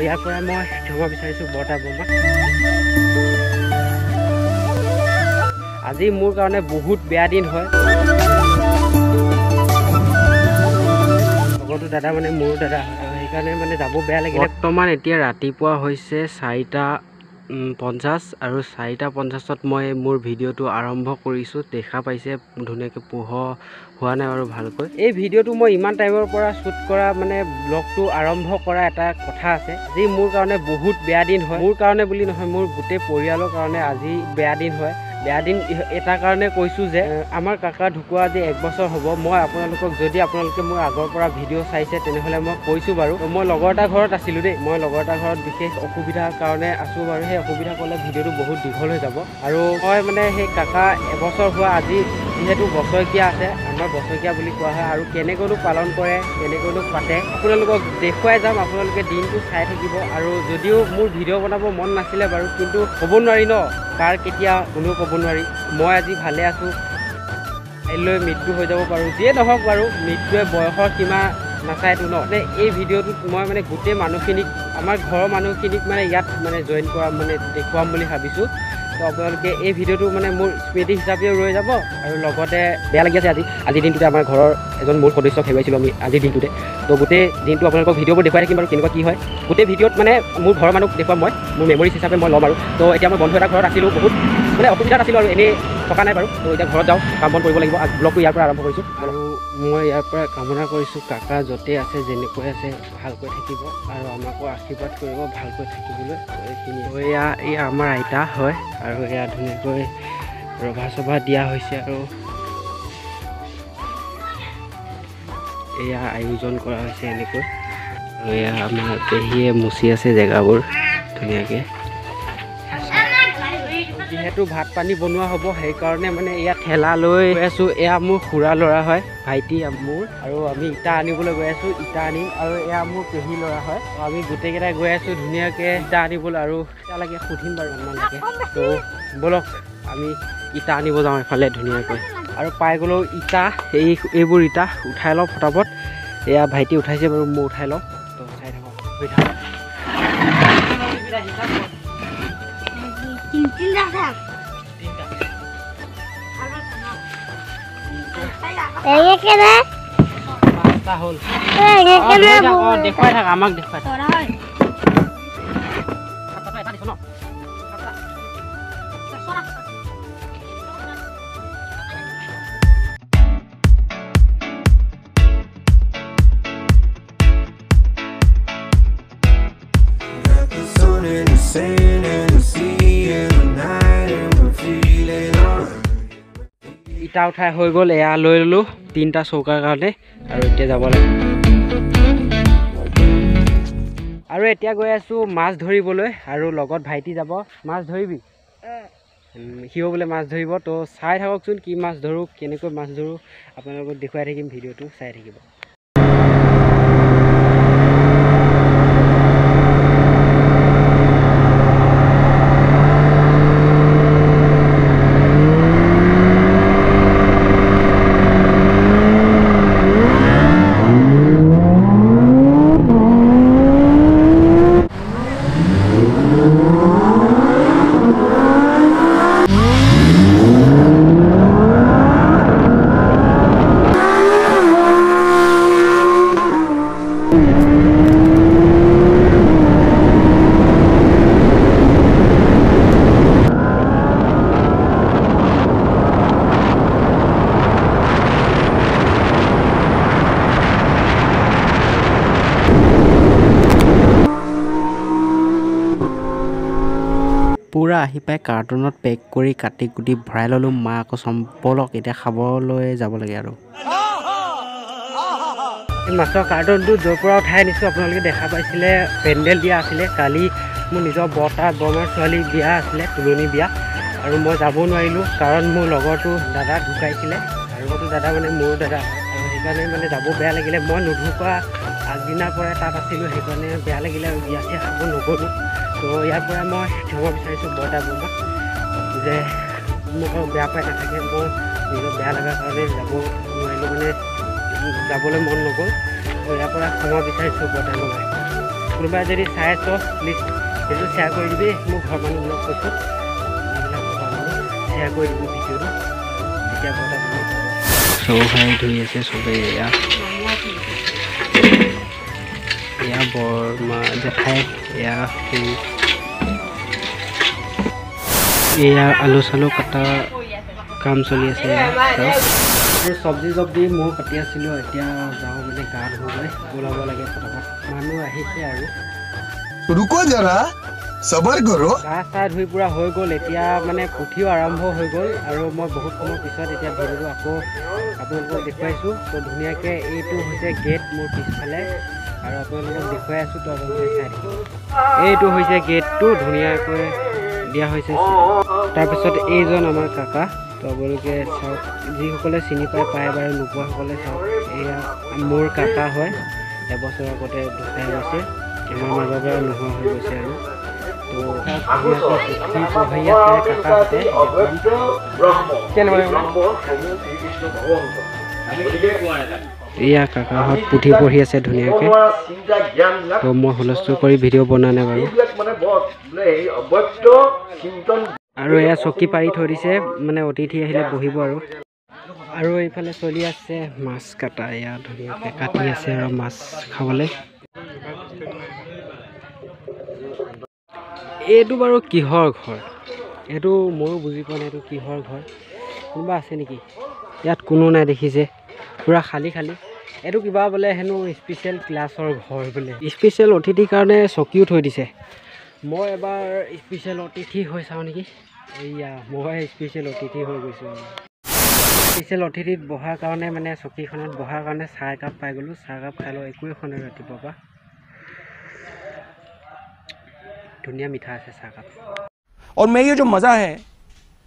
ইয়াৰ পৰা মই ক্ষমা বিচাৰিছোঁ বৰ্তা বৰ্মাক। আজি মোৰ কাৰণে বহুত বেয়া দিন হয়। লগতো দাদা মানে মোৰো দাদা হয়, সেইকাৰণে মানে যাব বেয়া লাগিলে। বৰ্তমান এতিয়া ৰাতিপুৱা হৈছে 4:50 আৰু 4:50 মই মোৰ ভিডিঅ'টো আৰম্ভ কৰিছোঁ। দেখা পাইছে ধুনীয়াকৈ পোহৰ হোৱা নাই আৰু ভালকৈ। এই ভিডিঅ'টো মই ইমান টাইমৰ পৰা শ্বুট কৰা মানে ব্লগটো আৰম্ভ কৰা এটা কথা আছে। আজি মোৰ কাৰণে বহুত বেয়া দিন হয়। মোৰ কাৰণে বুলি নহয়, মোৰ গোটেই পৰিয়ালৰ কাৰণে আজি বেয়া দিন হয়। বেয়া দিন এটা কাৰণে কৈছোঁ যে আমাৰ কাকা ঢুকুৱা আজি 1 বছৰ হ'ব। মই আপোনালোকক যদি আপোনালোকে মোৰ আগৰ পৰা ভিডিঅ' চাইছে তেনেহ'লে মই কৈছোঁ বাৰু। মই লগৰ এটা ঘৰত আছিলোঁ দেই। মই লগৰ এটা ঘৰত বিশেষ অসুবিধাৰ কাৰণে আছোঁ বাৰু। সেই অসুবিধা ক'লে ভিডিঅ'টো বহুত দীঘল হৈ যাব। আৰু মই মানে সেই কাকা 1 বছৰ হোৱা আজি যিহেতু বছৰেকীয়া আছে, আমাৰ বছৰেকীয়া বুলি কোৱা হয়। আৰু কেনেকৈনো পালন কৰে, কেনেকৈনো পাতে আপোনালোকক দেখুৱাই যাম। আপোনালোকে দিনটো চাই থাকিব। আৰু যদিও মোৰ ভিডিঅ' বনাব মন নাছিলে বাৰু, কিন্তু ক'ব নোৱাৰি ন, কাৰ কেতিয়া কোনেও ক'ব নোৱাৰি। মই আজি ভালে আছোঁ, কাইলৈ মৃত্যু হৈ যাব পাৰোঁ। যিয়ে নহওক বাৰু, মৃত্যুৱে বয়সৰ সীমা নাচায়তো ন। মানে এই ভিডিঅ'টোত মই মানে গোটেই মানুহখিনিক, আমাৰ ঘৰৰ মানুহখিনিক মানে ইয়াত মানে জইন কৰা মানে দেখুৱাম বুলি ভাবিছোঁ। তো আপোনালোকে এই ভিডিঅ'টো মানে মোৰ স্মৃতি হিচাপেও ৰৈ যাব। আৰু লগতে বেয়া লাগি আছে আজিৰ দিনটোতে আমাৰ ঘৰৰ এজন মূল সদস্যক হেৰুৱাইছিলোঁ আমি আজিৰ দিনটোতে। তো গোটেই দিনটো আপোনালোকক ভিডিঅ'বোৰ দেখুৱাই থাকিম বাৰু, কেনেকুৱা কি হয়। গোটেই ভিডিঅ'ত মানে মোৰ ঘৰৰ মানুহক দেখুৱাম, মোৰ মেমৰিজ হিচাপে মই ল'ম আৰু। তো এতিয়া মই বন্ধু এটা ঘৰত আছিলোঁ, বহুত মানে অসুবিধাত আছিলোঁ আৰু এনেই থকা নাই বাৰু। তো এতিয়া ঘৰত যাওঁ, কাম বন কৰিব লাগিব। ব্লগটো ইয়াৰ পৰা আৰম্ভ কৰিছোঁ। আৰু মই ইয়াৰ পৰা কামনা কৰিছোঁ কাকা য'তে আছে, যেনেকৈ আছে ভালকৈ থাকিব আৰু আমাকো আশীৰ্বাদ কৰিব ভালকৈ থাকিবলৈ। এইখিনি এয়া আমাৰ আইতা হয়। আৰু এয়া ধুনীয়াকৈ ৰভা চভা দিয়া হৈছে আৰু এয়া আয়োজন কৰা হৈছে এনেকৈ। আৰু এয়া আমাৰ পেহীয়ে মুচি আছে জেগাবোৰ ধুনীয়াকৈ। যিহেতু ভাত পানী বনোৱা হ'ব, সেইকাৰণে মানে এয়া ঠেলা লৈ গৈ আছোঁ। এয়া মোৰ খুৰা ল'ৰা হয়, ভাইটি মোৰ। আৰু আমি ইটা আনিবলৈ গৈ আছোঁ, ইটা আনিম। আৰু এয়া মোৰ পেহী ল'ৰা হয়। আমি গোটেইকেইটাই গৈ আছোঁ ধুনীয়াকৈ ইটা আনিবলৈ। আৰু ইটা লাগে সুধিম বাৰু ইমান লাগে। তো ব'লক আমি ইটা আনিব যাওঁ এফালে ধুনীয়াকৈ। আৰু পাই গ'লেও ইটা, এইবোৰ ইটা উঠাই লওঁ ফটাফট। এয়া ভাইটি উঠাইছে বাৰু, মই উঠাই লওঁ। তো উঠাই থাকক, হৈ থাকক। হ'ল দেখুৱাই থাক, আমাক দেখুৱাই থাক। ইটা উঠাই হৈ গ'ল, এয়া লৈ ল'লোঁ 3টা চৌকাৰ কাৰণে। আৰু এতিয়া যাব লাগে। আৰু এতিয়া গৈ আছোঁ মাছ ধৰিবলৈ। আৰু লগত ভাইটি যাব। মাছ ধৰিবি? সিও বোলে মাছ ধৰিব। তো চাই থাককচোন কি মাছ ধৰোঁ, কেনেকৈ মাছ ধৰোঁ, আপোনালোকক দেখুৱাই থাকিম। ভিডিঅ'টো চাই থাকিব। পুৰা আহি পাই কাৰ্টুনত পেক কৰি কাটি কুটি ভৰাই ল'লোঁ। মা আকৌ চম্পলক এতিয়া খাবলৈ যাব লাগে। আৰু মাছৰ কাৰ্টনটো য'ৰ পৰা উঠাই আনিছোঁ আপোনালোকে দেখা পাইছিলে, পেণ্ডেল দিয়া আছিলে। কালি মোৰ নিজৰ বৰ্তা বৰমাৰ ছোৱালী বিয়া আছিলে, তুলনি বিয়া। আৰু মই যাব নোৱাৰিলোঁ কাৰণ মোৰ লগৰটো দাদা ঢুকাইছিলে। আৰু দাদা মানে মোৰো দাদা হয়। আৰু সেইকাৰণে মানে যাব বেয়া লাগিলে। মই নুঢুকুৱা আগদিনাৰ পৰাই তাত আছিলোঁ, সেইকাৰণে বেয়া লাগিলে আৰু বিয়া চিয়া খাব নগ'লোঁ। তো ইয়াৰ পৰা মই ক্ষমা বিচাৰিছোঁ বৰ্তা বৰমাক যে মোক বেয়া পাই নাথাকে। মই নিজৰ বেয়া লগাৰ কাৰণে যাব নোৱাৰিলোঁ, মানে যাবলৈ মন নগ'ল। তো ইয়াৰ পৰা ক্ষমা বিচাৰিছোঁ বৰ্তা বৰমাক। কোনোবাই যদি চাই আছ প্লিজ ভিডিঅ'টো শ্বেয়াৰ কৰি দিবি মোৰ ঘৰৰ মানুহবিলাক কৈছোঁ এইবিলাক ঘৰৰ মানুহ শ্বেয়াৰ কৰি দিবি ভিডিঅ'টো তেতিয়া ঘৰত চৌ খাই ধুই আছে চবেই এয়া বৰমা জেঠাই এয়া এয়া আলু চালু কটা কাম চলি আছে চব্জি মই কাটি আছিলোঁ এতিয়া যাওঁ মানে গা ধুবলৈ ওলাব লাগে ফটাফট মানুহ আহিছে আৰু रुको जरा सबर करो গা চা ধুই পুৰা হৈ গ'ল এতিয়া মানে পুঠিও আৰম্ভ হৈ গ'ল আৰু মই বহুত সময় পিছত এতিয়া ভিডিঅ'টো আকৌ আপোনালোকক দেখুৱাইছোঁ তো ধুনীয়াকৈ এইটো হৈছে গেট মোৰ পিছফালে আৰু আপোনালোকক দেখুৱাই আছোঁ তো আপোনালোকে চাই থাকিব এইটো হৈছে গেটটো ধুনীয়াকৈ দিয়া হৈছে তাৰপিছত এইজন আমাৰ কাকা তো আপোনালোকে চাওক যিসকলে চিনি পায় বাৰু নোপোৱাসকলে চাওক এয়া মোৰ কাকা হয় এবছৰ আগতে ঢুকাই গৈছে আমাৰ মাজৰ পৰা নোহোৱা হৈ গৈছে আৰু তো পঢ়ি আছে কাকাহঁতে এয়া কাকাহঁত পুথি পঢ়ি আছে ধুনীয়াকৈ তো মই হুলস্থুল কৰি ভিডিঅ' বনোৱা নাই বাৰু আৰু এয়া চকী পাৰি থৈ দিছে মানে অতিথি আহিলে বহিব আৰু এইফালে চলি আছে মাছ কাটা এয়া ধুনীয়াকৈ কাটি আছে আৰু মাছ খাবলৈ এইটো বাৰু কিহৰ ঘৰ এইটো ময়ো বুজি পোৱা নাই এইটো কিহৰ ঘৰ কোনোবা আছে নেকি ইয়াত কোনো নাই দেখিছে পুৰা খালী এইটো কিবা বোলে হেনো স্পেচিয়েল ক্লাছৰ ঘৰ বোলে স্পেচিয়েল অতিথিৰ কাৰণে চকীও থৈ দিছে মই এবাৰ স্পেচিয়েল অতিথি হৈ চাওঁ নেকি এইয়া মই স্পেচিয়েল অতিথি হৈ গৈছোঁ স্পেচিয়েল অতিথিত বহাৰ কাৰণে মানে চকীখনত বহাৰ কাৰণে চাহ একাপ পাই গ'লোঁ চাহ একাপ খাই লওঁ একোৱে খোৱা নাই ৰাতিপুৱাৰ পৰা दुनिया मीठा है साहब और मैं ये जो मज़ा है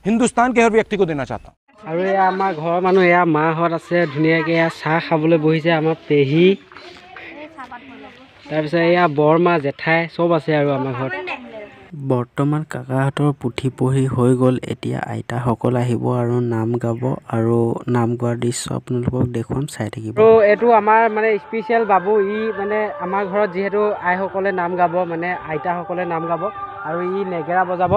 हिंदुस्तान के हर व्यक्ति को देना चाहता हूँ और ये आमार घर मानुह एया माहत आछे धुनियाके एया चाह खाबले बहिছে आमार पेही তাৰপিছত এয়া বৰমা জেঠাই সব আছে আৰু আমাৰ ঘৰত বৰ্তমান কাকাহঁতৰ পুথি পঢ়ি হৈ গ'ল এতিয়া আইতাসকল আহিব আৰু নাম গাব আৰু নাম গোৱাৰ দৃশ্য আপোনালোকক দেখুৱাম চাই থাকিব আৰু এইটো আমাৰ মানে স্পেচিয়েল বাবু ই মানে আমাৰ ঘৰত যিহেতু আইসকলে নাম গাব মানে আইতাসকলে নাম গাব আৰু ই নেগেৰা বজাব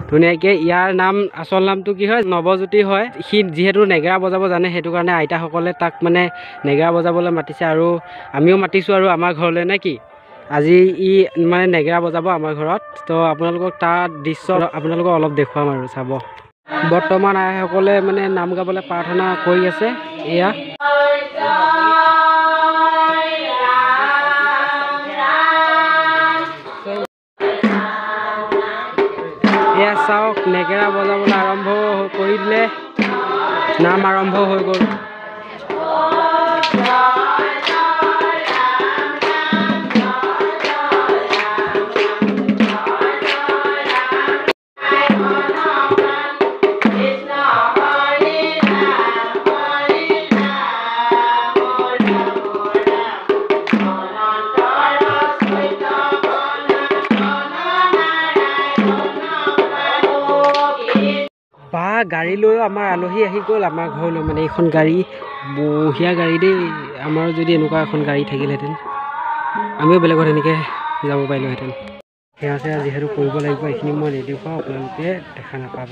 ধুনীয়াকৈ ইয়াৰ নাম আচল নামটো কি হয় নৱজ্যোতি হয় সি যিহেতু নেগেৰা বজাব জানে সেইটো কাৰণে আইতাসকলে তাক মানে নেগেৰা বজাবলৈ মাতিছে আৰু আমিও মাতিছোঁ আৰু আমাৰ ঘৰলৈ নে কি আজি ই মানে নেগেৰা বজাব আমাৰ ঘৰত তো আপোনালোকক তাৰ দৃশ্য আপোনালোকক অলপ দেখুৱাম আৰু চাব বৰ্তমান আইসকলে মানে নাম গাবলৈ প্ৰাৰ্থনা কৰি আছে এয়া এয়া চাওক নেগেৰা বজাবলৈ আৰম্ভ কৰি দিলে নাম আৰম্ভ হৈ গ'ল গাড়ী লৈ আমাৰ আলহী আহি গ'ল আমাৰ ঘৰলৈ মানে এইখন গাড়ী বঢ়িয়া গাড়ী দেই আমাৰ যদি এনেকুৱা এখন গাড়ী থাকিলহেঁতেন আমিও বেলেগত এনেকৈ যাব পাৰিলোহেঁতেন সেয়া চেয়া যিহেতু কৰিব লাগিব এইখিনি মই নেদেখুৱাওঁ আপোনালোকে দেখা নাপাব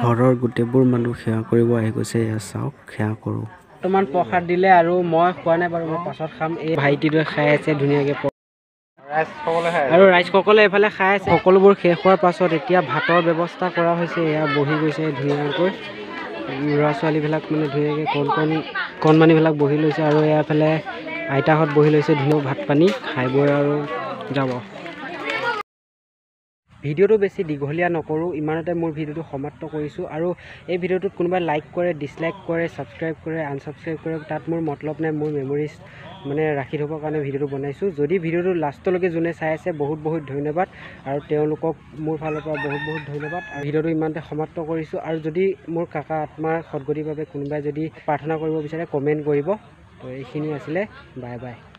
ঘৰৰ গোটেইবোৰ মানুহ সেৱা কৰিব আহি গৈছে এয়া চাওক সেৱা কৰোঁ বৰ্তমান প্ৰসাদ দিলে আৰু মই খোৱা নাই বাৰু মই পাছত খাম এই ভাইটিটোৱে খাই আছে ধুনীয়াকৈ আৰু ৰাইজসকলে এইফালে খাই আছে সকলোবোৰ শেষ হোৱাৰ পাছত এতিয়া ভাতৰ ব্যৱস্থা কৰা হৈছে এয়া বহি গৈছে ধুনীয়াকৈ ল'ৰা ছোৱালীবিলাক মানে ধুনীয়াকৈ কণমানিবিলাক বহি লৈছে আৰু এয়াফালে আইতাহঁত বহি লৈছে ধুনীয়াকৈ ভাত পানী খাই বৈ আৰু যাব ভিডিঅ'টো বেছি দীঘলীয়া নকৰোঁ ইমানতে মোৰ ভিডিঅ'টো সমাপ্ত কৰিছোঁ আৰু এই ভিডিঅ'টোত কোনোবাই লাইক কৰে ডিছলাইক কৰে ছাবস্ক্ৰাইব কৰে আনছাবস্ক্ৰাইব কৰে তাত মোৰ মতলব নাই মোৰ মেমৰিজ মানে ৰাখি থবৰ কাৰণে ভিডিঅ'টো বনাইছোঁ যদি ভিডিঅ'টো লাষ্টলৈকে যোনে চাই আছে বহুত ধন্যবাদ আৰু তেওঁলোকক মোৰ ফালৰ পৰা বহুত ধন্যবাদ আৰু ভিডিঅ'টো ইমানতে সমাপ্ত কৰিছোঁ আৰু যদি মোৰ কাকা আত্মাৰ সদগতিৰ বাবে কোনোবাই যদি প্ৰাৰ্থনা কৰিব বিচাৰে কমেণ্ট কৰিব তো এইখিনি আছিলে বাই বাই